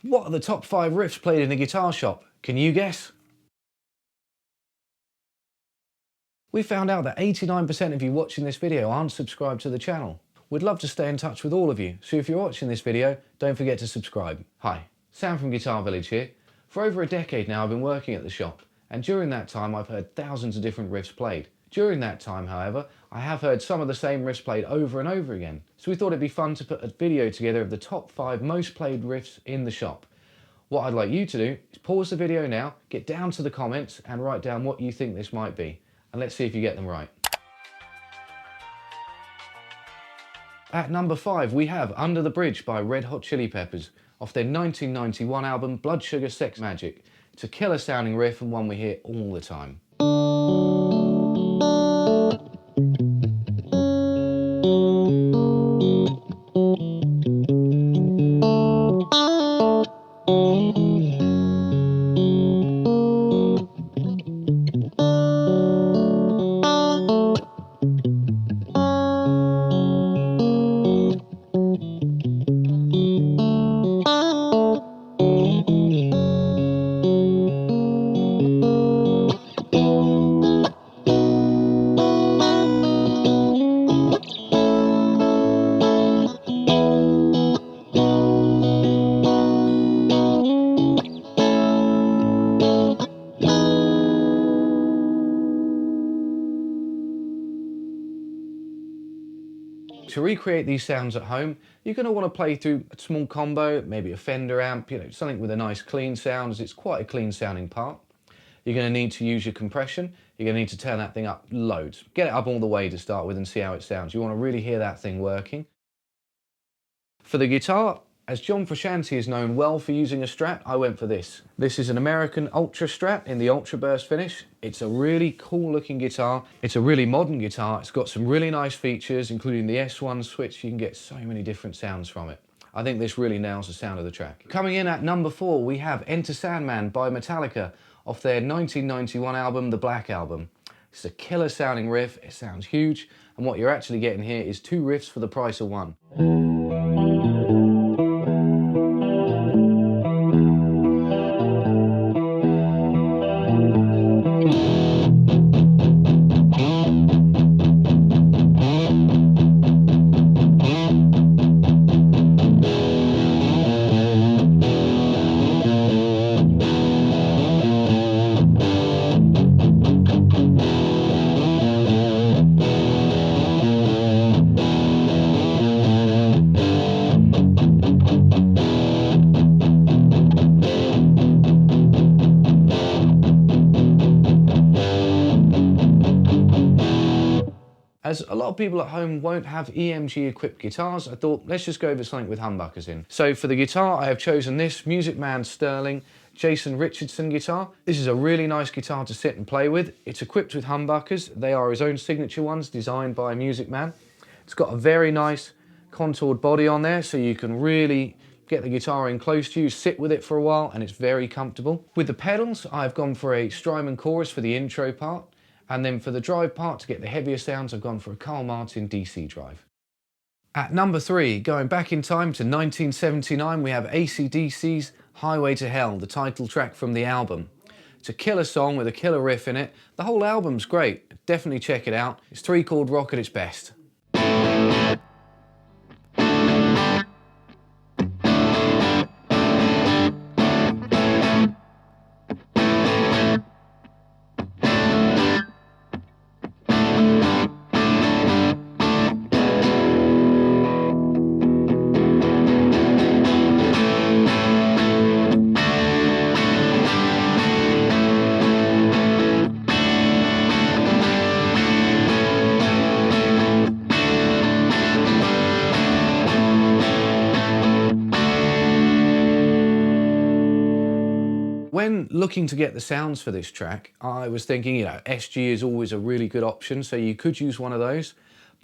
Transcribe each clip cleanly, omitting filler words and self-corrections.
What are the top 5 riffs played in a guitar shop? Can you guess? We found out that 89% of you watching this video aren't subscribed to the channel. We'd love to stay in touch with all of you, so if you're watching this video, don't forget to subscribe. Hi, Sam from Guitar Village here. For over a decade now I've been working at the shop, and during that time I've heard thousands of different riffs played. During that time, however, I have heard some of the same riffs played over and over again, so we thought it'd be fun to put a video together of the top 5 most played riffs in the shop. What I'd like you to do is pause the video now, get down to the comments and write down what you think this might be, and let's see if you get them right. At number 5 we have Under the Bridge by Red Hot Chili Peppers, off their 1991 album Blood Sugar Sex Magik. It's a killer sounding riff and one we hear all the time. To recreate these sounds at home, you're going to want to play through a small combo, maybe a Fender amp, something with a nice clean sound, as it's quite a clean sounding part. You're going to need to use your compression. You're going to need to turn that thing up loads. Get it up all the way to start with and see how it sounds. You want to really hear that thing working. For the guitar, as John Frusciante is known well for using a Strat, I went for this. This is an American Ultra Strat in the Ultra Burst finish. It's a really cool looking guitar. It's a really modern guitar. It's got some really nice features, including the S1 switch. You can get so many different sounds from it. I think this really nails the sound of the track. Coming in at number 4, we have Enter Sandman by Metallica, off their 1991 album, The Black Album. It's a killer sounding riff. It sounds huge. And what you're actually getting here is 2 riffs for the price of 1. As a lot of people at home won't have EMG equipped guitars, I thought let's just go for something with humbuckers in. So for the guitar I have chosen this Music Man Sterling Jason Richardson guitar. This is a really nice guitar to sit and play with. It's equipped with humbuckers. They are his own signature ones designed by Music Man. It's got a very nice contoured body on there, so you can really get the guitar in close to you, sit with it for a while, and it's very comfortable. With the pedals, I've gone for a Strymon chorus for the intro part. And then for the drive part, to get the heavier sounds, I've gone for a Carl Martin DC drive. At number 3, going back in time to 1979, we have AC/DC's Highway to Hell, the title track from the album. It's a killer song with a killer riff in it. The whole album's great. Definitely check it out. It's 3-chord rock at its best. When looking to get the sounds for this track, I was thinking, SG is always a really good option, so you could use one of those.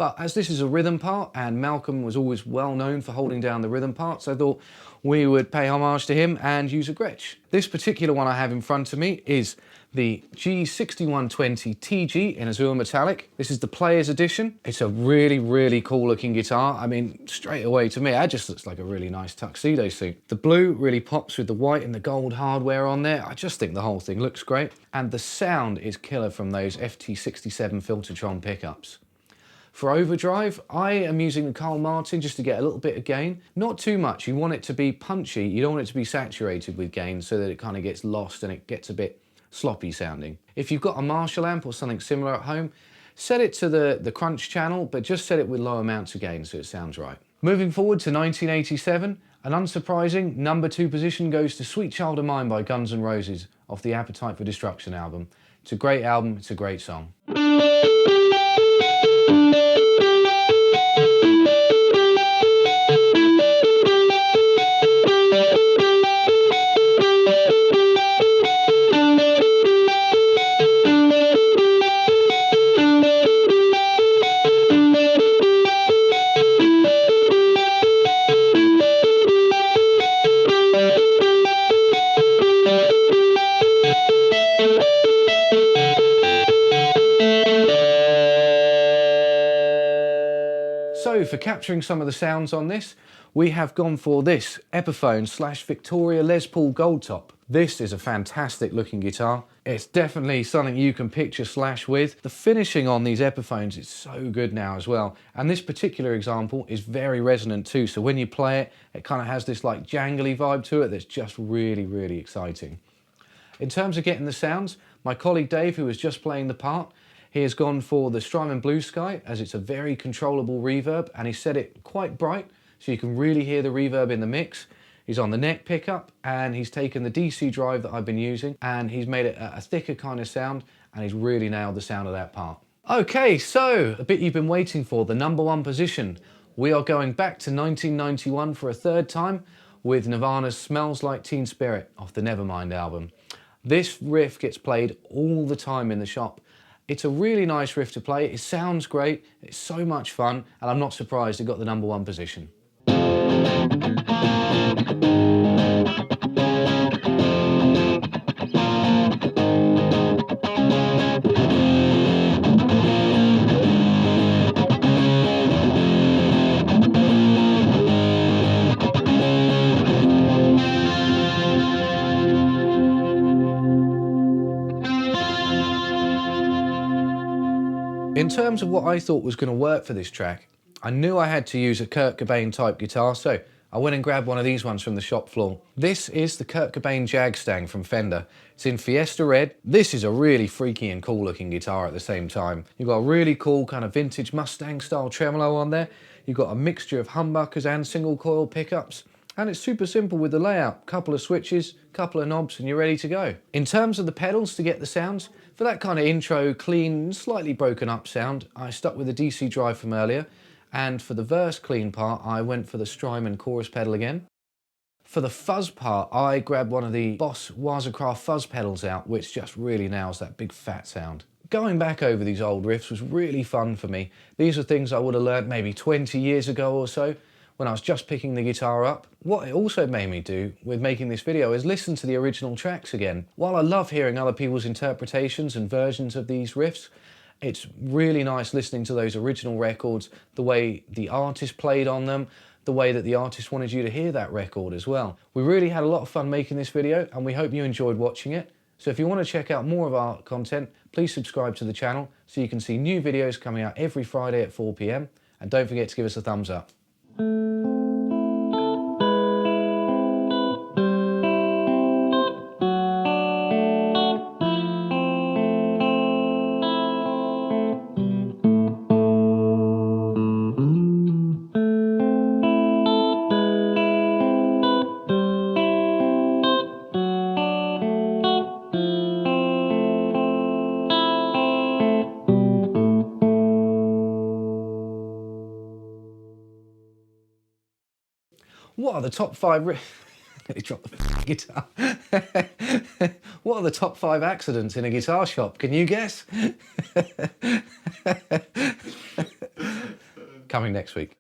But as this is a rhythm part, and Malcolm was always well known for holding down the rhythm parts, I thought we would pay homage to him and use a Gretsch. This particular one I have in front of me is the G6120 TG in Azure Metallic. This is the Player's Edition. It's a really, really cool looking guitar. I mean, straight away to me, it just looks like a really nice tuxedo suit. The blue really pops with the white and the gold hardware on there. I just think the whole thing looks great. And the sound is killer from those FT67 Filtertron pickups. For overdrive, I am using the Carl Martin just to get a little bit of gain. Not too much, you want it to be punchy, you don't want it to be saturated with gain so that it kind of gets lost and it gets a bit sloppy sounding. If you've got a Marshall amp or something similar at home, set it to the crunch channel, but just set it with low amounts of gain so it sounds right. Moving forward to 1987, an unsurprising number 2 position goes to Sweet Child of Mine by Guns N' Roses off the Appetite for Destruction album. It's a great album, it's a great song. So for capturing some of the sounds on this, we have gone for this Epiphone / Victoria Les Paul Gold Top. This is a fantastic looking guitar. It's definitely something you can picture Slash with. The finishing on these Epiphones is so good now as well. And this particular example is very resonant too. So when you play it, it kind of has this like jangly vibe to it that's just really, really exciting. In terms of getting the sounds, my colleague Dave, who was just playing the part, he has gone for the Strymon Blue Sky as it's a very controllable reverb, and he set it quite bright so you can really hear the reverb in the mix. He's on the neck pickup and he's taken the DC drive that I've been using and he's made it a thicker kind of sound, and he's really nailed the sound of that part. Okay, so the bit you've been waiting for, the number 1 position. We are going back to 1991 for a third time with Nirvana's Smells Like Teen Spirit off the Nevermind album. This riff gets played all the time in the shop. It's a really nice riff to play, it sounds great, it's so much fun, and I'm not surprised it got the number 1 position. In terms of what I thought was going to work for this track, I knew I had to use a Kurt Cobain type guitar, so I went and grabbed one of these ones from the shop floor. This is the Kurt Cobain Jag Stang from Fender. It's in Fiesta Red. This is a really freaky and cool looking guitar at the same time. You've got a really cool kind of vintage Mustang style tremolo on there. You've got a mixture of humbuckers and single coil pickups. And it's super simple with the layout. Couple of switches, couple of knobs, and you're ready to go. In terms of the pedals to get the sounds, for that kind of intro, clean, slightly broken up sound, I stuck with the DC drive from earlier. And for the verse clean part, I went for the Strymon chorus pedal again. For the fuzz part, I grabbed one of the Boss Wazacraft fuzz pedals out, which just really nails that big fat sound. Going back over these old riffs was really fun for me. These are things I would have learned maybe 20 years ago or so, when I was just picking the guitar up. What it also made me do with making this video is listen to the original tracks again. While I love hearing other people's interpretations and versions of these riffs, it's really nice listening to those original records, the way the artist played on them, the way that the artist wanted you to hear that record as well. We really had a lot of fun making this video, and we hope you enjoyed watching it. So if you want to check out more of our content, please subscribe to the channel so you can see new videos coming out every Friday at 4 PM. And don't forget to give us a thumbs up. What are the top 5 He dropped the guitar. What are the top 5 accidents in a guitar shop? Can you guess? coming next week.